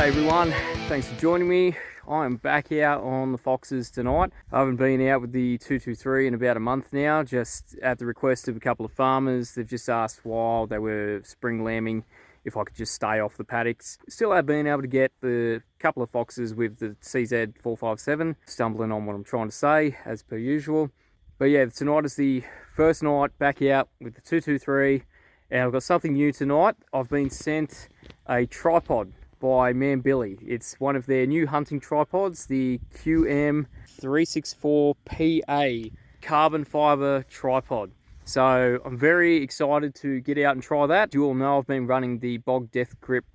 G'day everyone, thanks for joining me. I'm back out on the foxes tonight. I haven't been out with the 223 in about a month now, just at the request of a couple of farmers. They've just asked while they were spring lambing if I could just stay off the paddocks. Still have been able to get the couple of foxes with the CZ457, stumbling on what I'm trying to say as per usual. But yeah, tonight is the first night back out with the 223, and I've got something new tonight. I've been sent a tripod by Manbily. It's one of their new hunting tripods, the QM-364PA Carbon Fibre tripod. So I'm very excited to get out and try that. You all know I've been running the Bog Death Grip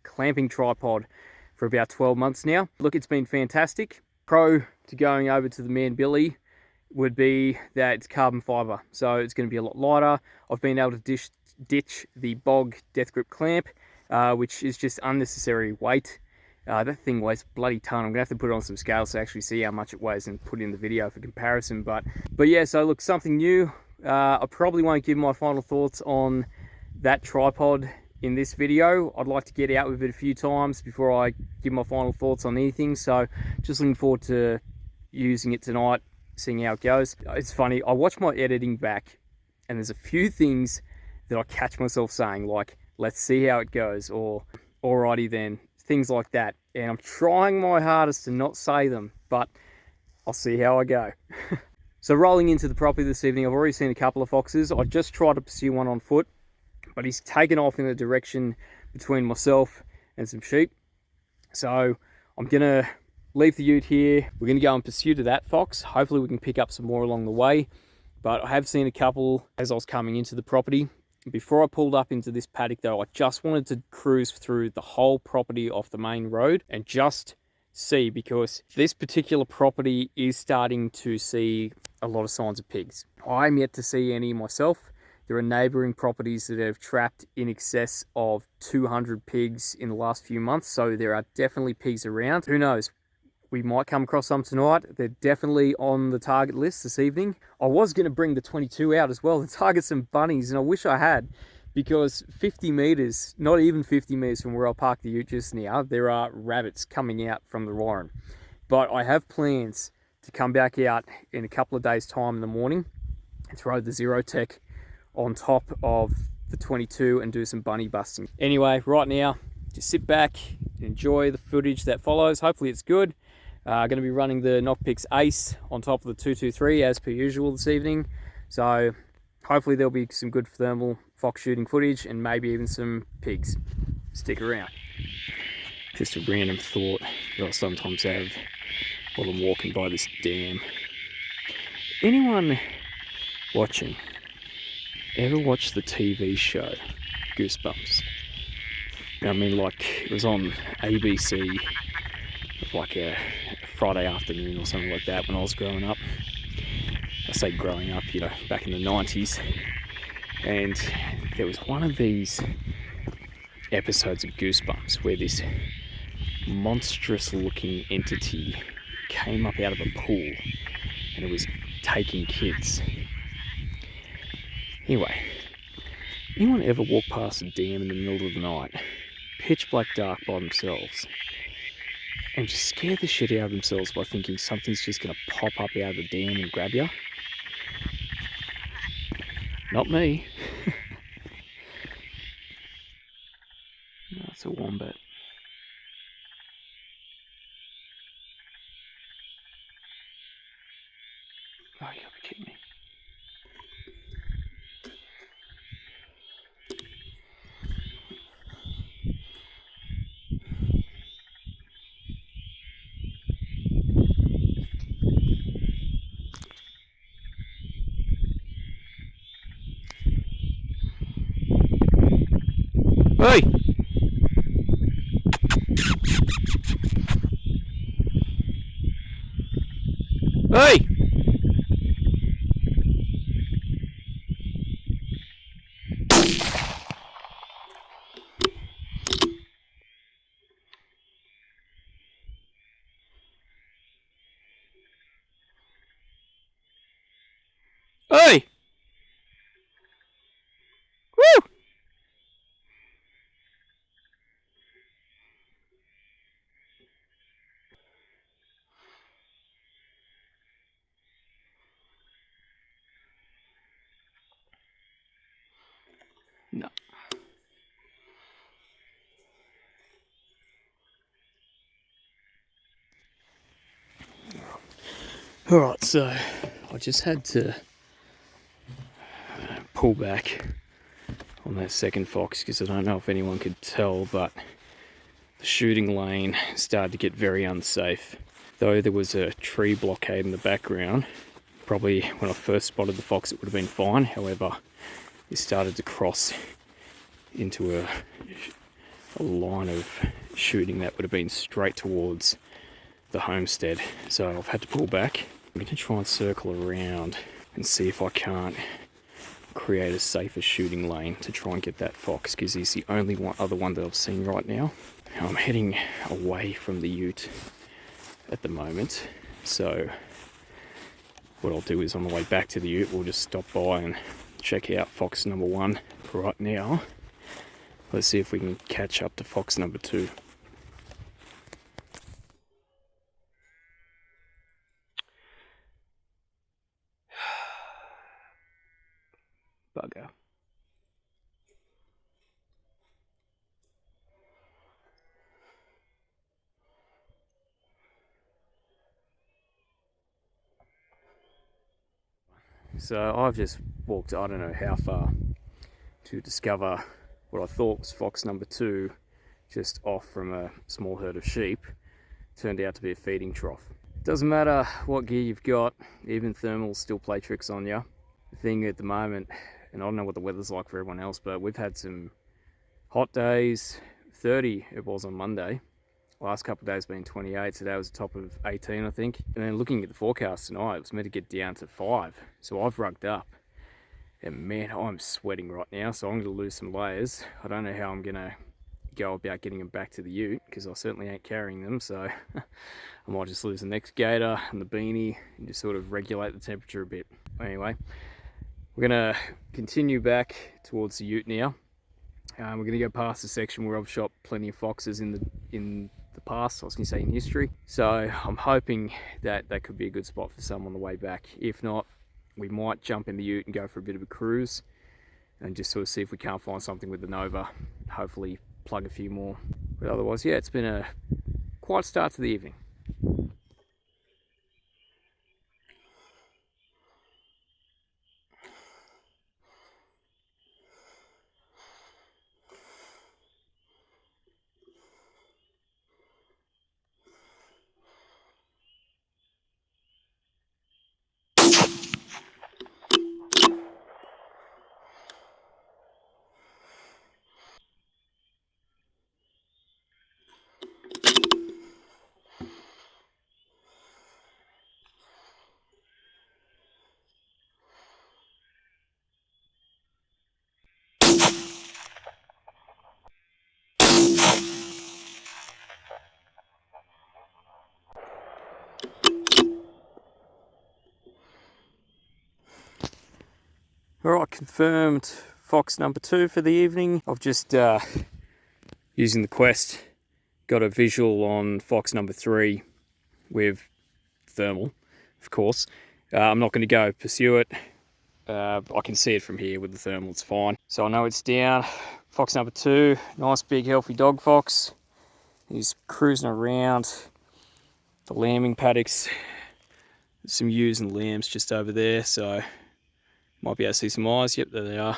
clamping tripod for about 12 months now. Look, it's been fantastic. Pro to going over to the Manbily would be that it's carbon fibre, so it's going to be a lot lighter. I've been able to ditch the Bog Death Grip clamp, which is just unnecessary weight. That thing weighs a bloody ton. I'm gonna have to put it on some scales to actually see how much it weighs and put in the video for comparison. But yeah, so look, something new. I probably won't give my final thoughts on that tripod in this video. I'd like to get out with it a few times before I give my final thoughts on anything. So just looking forward to using it tonight, seeing how it goes. It's funny, I watch my editing back and there's a few things that I catch myself saying, like, let's see how it goes, or alrighty then, things like that. And I'm trying my hardest to not say them, but I'll see how I go. So rolling into the property this evening, I've already seen a couple of foxes. I just tried to pursue one on foot, but he's taken off in the direction between myself and some sheep. So I'm gonna leave the ute here. We're gonna go in pursuit of that fox. Hopefully we can pick up some more along the way. But I have seen a couple as I was coming into the property. Before I pulled up into this paddock though, I just wanted to cruise through the whole property off the main road and just see, because this particular property is starting to see a lot of signs of pigs. I'm yet to see any myself. There are neighbouring properties that have trapped in excess of 200 pigs in the last few months, so there are definitely pigs around. Who knows? We might come across some tonight. They're definitely on the target list this evening. I was going to bring the 22 out as well and target some bunnies, and I wish I had, because 50 metres, not even 50 metres from where I parked the ute just now, there are rabbits coming out from the warren. But I have plans to come back out in a couple of days' time in the morning and throw the Zero Tech on top of the 22 and do some bunny busting. Anyway, right now, just sit back and enjoy the footage that follows. Hopefully it's good. Going to be running the Nocpix Ace on top of the 223 as per usual this evening. So hopefully there'll be some good thermal fox shooting footage and maybe even some pigs. Stick around. Just a random thought that I sometimes have while I'm walking by this dam. Anyone watching ever watch the TV show Goosebumps? I mean, like, it was on ABC like a Friday afternoon or something like that when I was growing up. I say growing up, you know, back in the 90s. And there was one of these episodes of Goosebumps where this monstrous looking entity came up out of a pool and it was taking kids. Anyway, anyone ever walk past a dam in the middle of the night, pitch black dark by themselves, and just scare the shit out of themselves by thinking something's just going to pop up out of the dam and grab you? Not me. That's a wombat. Oh, you gotta be kidding me. Hey! Hey! Hey! Woo! No. Alright, so I just had to pull back on that second fox because I don't know if anyone could tell, but the shooting lane started to get very unsafe. Though there was a tree blockade in the background, probably when I first spotted the fox it would have been fine. However, it started to cross into a line of shooting that would have been straight towards the homestead. So I've had to pull back. I'm going to try and circle around and see if I can't create a safer shooting lane to try and get that fox, because he's the only other one that I've seen right now. I'm heading away from the ute at the moment, so what I'll do is on the way back to the ute we'll just stop by and check out fox number 1. Right now let's see if we can catch up to fox number 2. Bugger. So I've just walked, I don't know how far, to discover what I thought was fox number 2, just off from a small herd of sheep. Turned out to be a feeding trough. Doesn't matter what gear you've got, even thermals still play tricks on you. The thing at the moment, and I don't know what the weather's like for everyone else, but we've had some hot days. 30 it was on Monday. Last couple of days been 28, today was the top of 18 I think. And then looking at the forecast tonight, it was meant to get down to 5. So I've rugged up. And man, I'm sweating right now, so I'm going to lose some layers. I don't know how I'm going to go about getting them back to the ute, because I certainly ain't carrying them, so I might just lose the next gaiter and the beanie and just sort of regulate the temperature a bit. Anyway, we're going to continue back towards the ute now. We're going to go past the section where I've shot plenty of foxes in the past, I was going to say in history. So I'm hoping that that could be a good spot for some on the way back. If not, we might jump in the ute and go for a bit of a cruise and just sort of see if we can't find something with the Nova. Hopefully plug a few more. But otherwise, yeah, it's been a quiet start to the evening. Alright, confirmed fox number 2 for the evening. I've just, using the Quest, got a visual on fox number 3 with thermal, of course. I'm not going to go pursue it. I can see it from here with the thermal, it's fine. So I know it's down. Fox number 2, nice big healthy dog fox. He's cruising around the lambing paddocks. There's some ewes and lambs just over there, so might be able to see some eyes. Yep, there they are.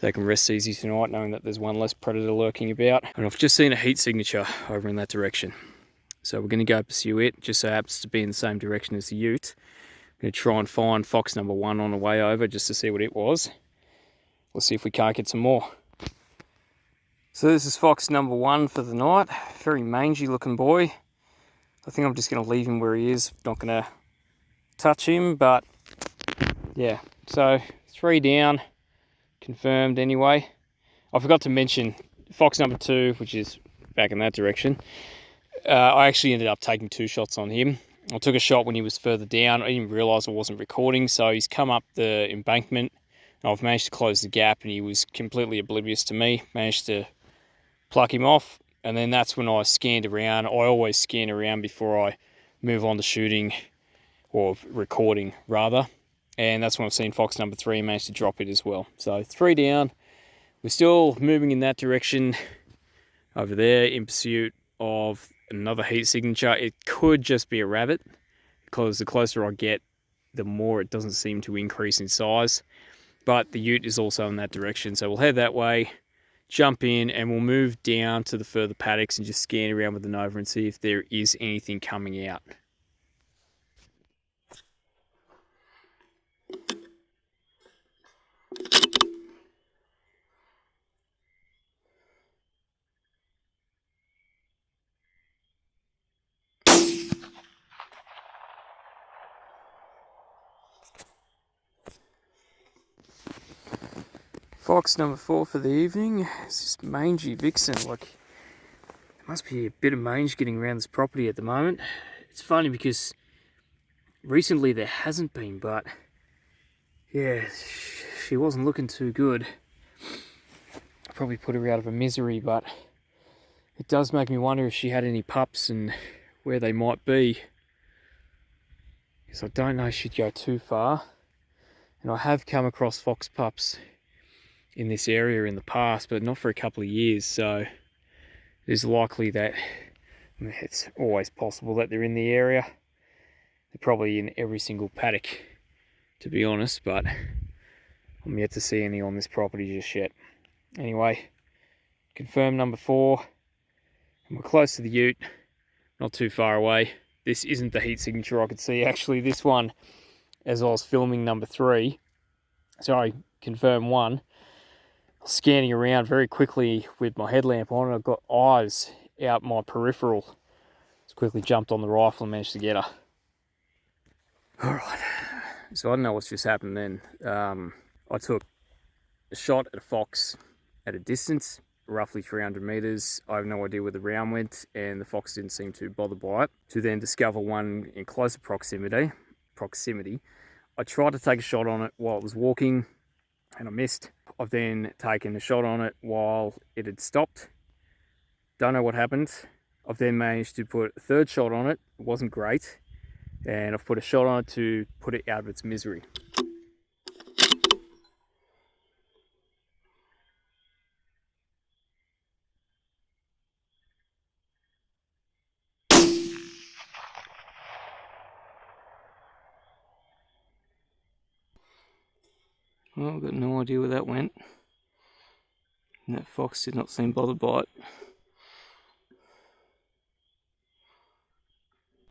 They can rest easy tonight knowing that there's one less predator lurking about. And I've just seen a heat signature over in that direction. So we're going to go pursue it. Just so happens to be in the same direction as the ute. I'm going to try and find fox number 1 on the way over just to see what it was. We'll see if we can't get some more. So this is fox number 1 for the night. Very mangy looking boy. I think I'm just going to leave him where he is. Not going to touch him, but yeah. So 3 down, confirmed anyway. I forgot to mention fox number 2, which is back in that direction. I actually ended up taking 2 shots on him. I took a shot when he was further down. I didn't realise I wasn't recording, so he's come up the embankment. I've managed to close the gap and he was completely oblivious to me. Managed to pluck him off, and then that's when I scanned around. I always scan around before I move on to shooting, or recording rather. And that's when I've seen fox number 3 managed to drop it as well. So 3 down, We're still moving in that direction over there in pursuit of another heat signature. It could just be a rabbit, because the closer I get, the more it doesn't seem to increase in size. But the ute is also in that direction, so we'll head that way, jump in, and we'll move down to the further paddocks and just scan around with the Nova and see if there is anything coming out. Fox number 4 for the evening is this mangy vixen. Like, there must be a bit of mange getting around this property at the moment. It's funny because recently there hasn't been, but yeah, she wasn't looking too good. I probably put her out of her misery, but it does make me wonder if she had any pups and where they might be. Because I don't know she'd go too far. And I have come across fox pups in this area in the past, but not for a couple of years, so it is likely that, I mean, it's always possible that they're in the area. They're probably in every single paddock, to be honest, but I'm yet to see any on this property just yet. Anyway, confirm number 4, and we're close to the ute, not too far away. This isn't the heat signature I could see. Actually, this one, as I was filming number 3, sorry, confirm 1, scanning around very quickly with my headlamp on, and I've got eyes out my peripheral. Just quickly jumped on the rifle and managed to get her. Alright, so I don't know what's just happened then. I took a shot at a fox at a distance, roughly 300 meters. I have no idea where the round went, and the fox didn't seem too bothered by it. To then discover one in closer proximity. I tried to take a shot on it while it was walking, and I missed. I've then taken a shot on it while it had stopped. Don't know what happened. I've then managed to put a third shot on it. It wasn't great. And I've put a shot on it to put it out of its misery. Well, I've got no idea where that went. And that fox did not seem bothered by it.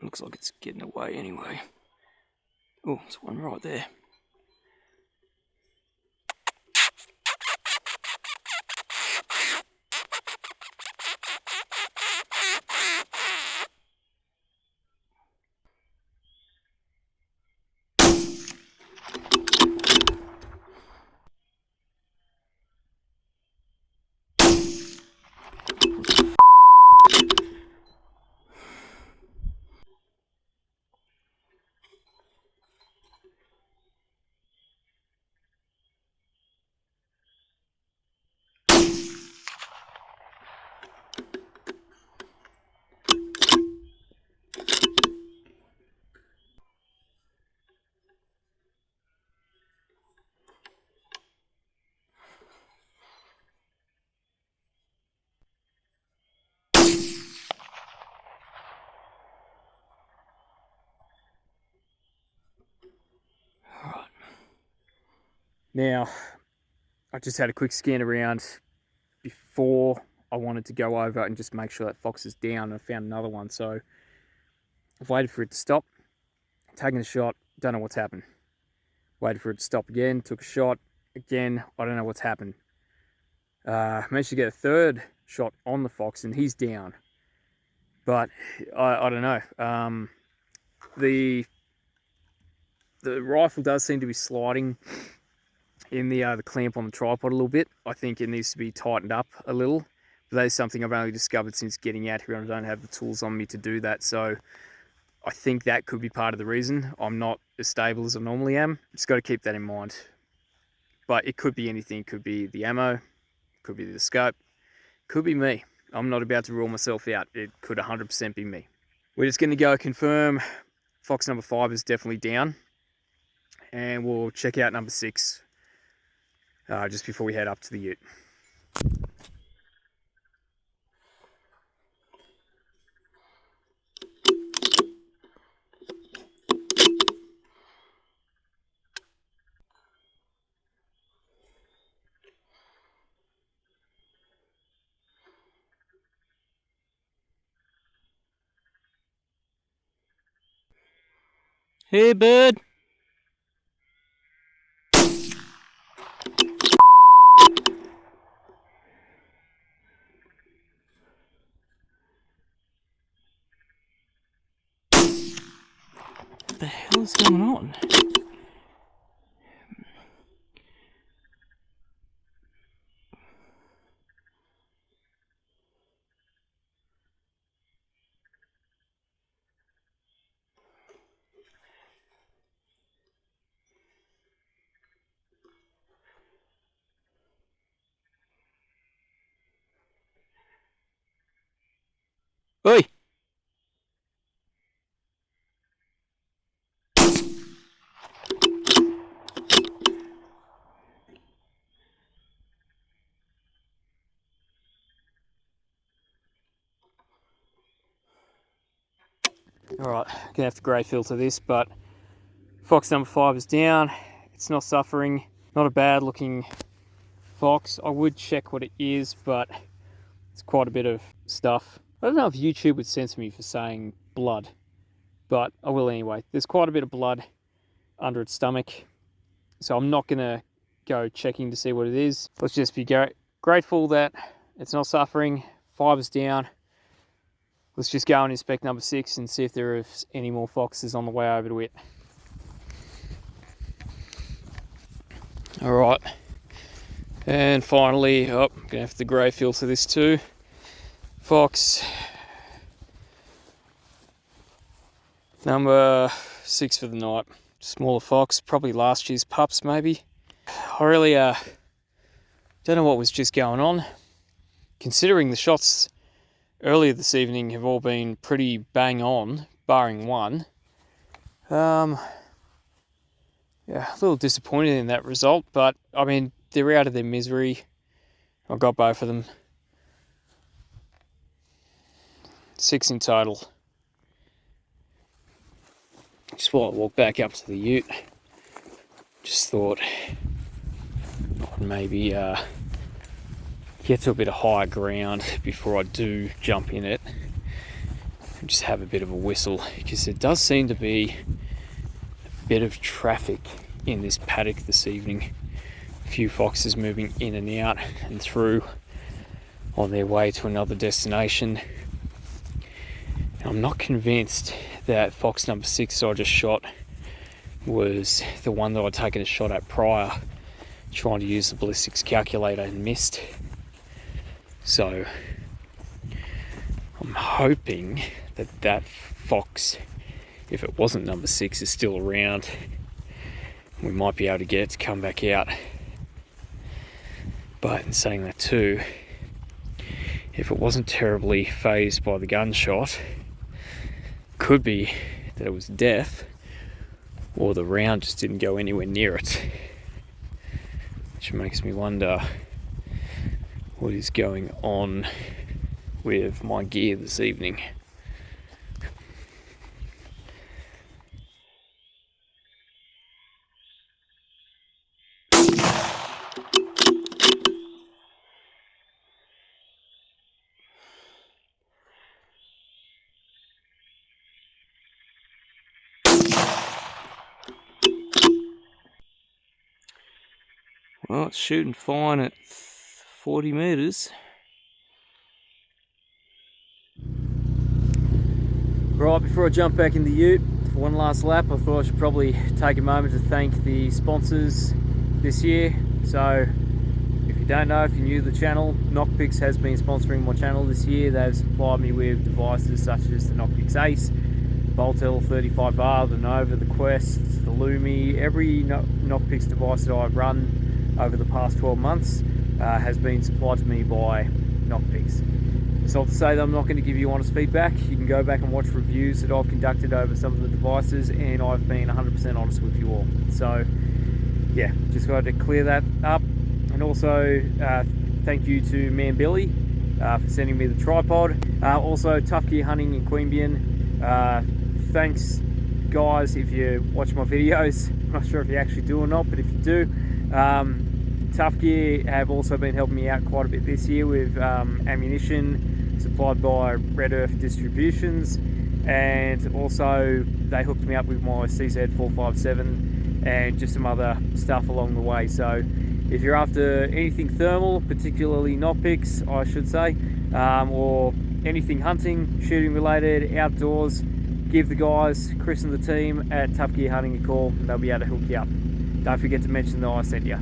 Looks like it's getting away anyway. Oh, there's one right there. Now, I just had a quick scan around before I wanted to go over and just make sure that fox is down, and I found another one. So I've waited for it to stop, taken a shot, don't know what's happened. Waited for it to stop again, took a shot, again, I don't know what's happened. Managed to get a third shot on the fox and he's down. But I don't know. The rifle does seem to be sliding in the clamp on the tripod a little bit. I think it needs to be tightened up a little. But that is something I've only discovered since getting out here, and I don't have the tools on me to do that. So I think that could be part of the reason I'm not as stable as I normally am. Just got to keep that in mind. But it could be anything. It could be the ammo, could be the scope, could be me. I'm not about to rule myself out. It could 100% be me. We're just going to go confirm fox number 5 is definitely down, and we'll check out number 6 just before we head up to the ute. Hey, bird. What the hell is going on? Oi! Alright, gonna have to grey filter this, but fox number 5 is down. It's not suffering. Not a bad looking fox. I would check what it is, but it's quite a bit of stuff. I don't know if YouTube would censor me for saying blood, but I will anyway. There's quite a bit of blood under its stomach, so I'm not gonna go checking to see what it is. Let's just be grateful that it's not suffering. Fiber's down. Let's just go and inspect number 6 and see if there are any more foxes on the way over to it. Alright, and finally, I'm gonna have to grey filter this too. Fox number 6 for the night. Smaller fox, probably last year's pups maybe. I really don't know what was just going on. Considering the shots earlier this evening have all been pretty bang on, barring one. Yeah, a little disappointed in that result, but I mean, they're out of their misery. I got both of them. 6 in total. Just while I walk back up to the ute, just thought I'd maybe get to a bit of higher ground before I do jump in it and just have a bit of a whistle, because there does seem to be a bit of traffic in this paddock this evening. A few foxes moving in and out and through on their way to another destination. And I'm not convinced that fox number 6 I just shot was the one that I'd taken a shot at prior, trying to use the ballistics calculator and missed. So I'm hoping that that fox, if it wasn't number 6, is still around. We might be able to get it to come back out. But in saying that too, if it wasn't terribly phased by the gunshot, could be that it was deaf, or the round just didn't go anywhere near it, which makes me wonder what is going on with my gear this evening. Well, it's shooting fine at 40 metres. Right, before I jump back in the ute for one last lap, I thought I should probably take a moment to thank the sponsors this year. So, if you don't know, if you're new to the channel, Nocpix has been sponsoring my channel this year. They've supplied me with devices such as the Nocpix Ace, Bolt L35R, the Nova, the Quest, the Lumi. Every Nocpix device that I've run over the past 12 months has been supplied to me by Nocpix. It's not to say that I'm not going to give you honest feedback. You can go back and watch reviews that I've conducted over some of the devices, and I've been 100% honest with you all. So yeah, just wanted to clear that up. And also thank you to Manbily for sending me the tripod. Also, Tough Gear Hunting in Queanbeyan. Thanks guys if you watch my videos. I'm not sure if you actually do or not, but if you do, Tough Gear have also been helping me out quite a bit this year with ammunition supplied by Red Earth Distributions, and also they hooked me up with my CZ457 and just some other stuff along the way. So if you're after anything thermal, particularly Nocpix I should say, or anything hunting, shooting related, outdoors, give the guys, Chris and the team at Tough Gear Hunting a call and they'll be able to hook you up. Don't forget to mention that I sent you.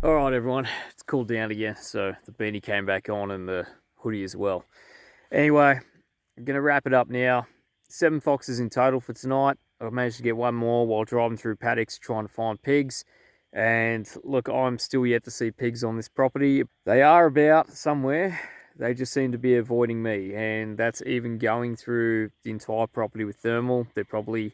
Alright everyone, it's cooled down again, so the beanie came back on and the hoodie as well. Anyway, I'm going to wrap it up now. 7 foxes in total for tonight. I've managed to get one more while driving through paddocks trying to find pigs. And look, I'm still yet to see pigs on this property. They are about somewhere. They just seem to be avoiding me. And that's even going through the entire property with thermal. They're probably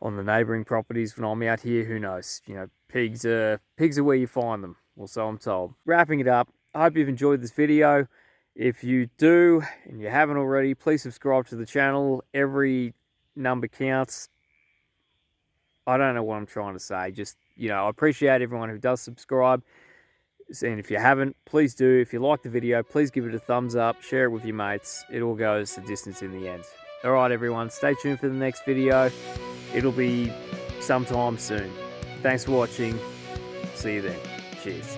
on the neighbouring properties when I'm out here. Who knows? You know, pigs are where you find them. Well, so I'm told. Wrapping it up, I hope you've enjoyed this video. If you do, and you haven't already, please subscribe to the channel. Every number counts. I don't know what I'm trying to say. Just, you know, I appreciate everyone who does subscribe. And if you haven't, please do. If you like the video, please give it a thumbs up. Share it with your mates. It all goes the distance in the end. Alright everyone, stay tuned for the next video. It'll be sometime soon. Thanks for watching. See you then. Cheers.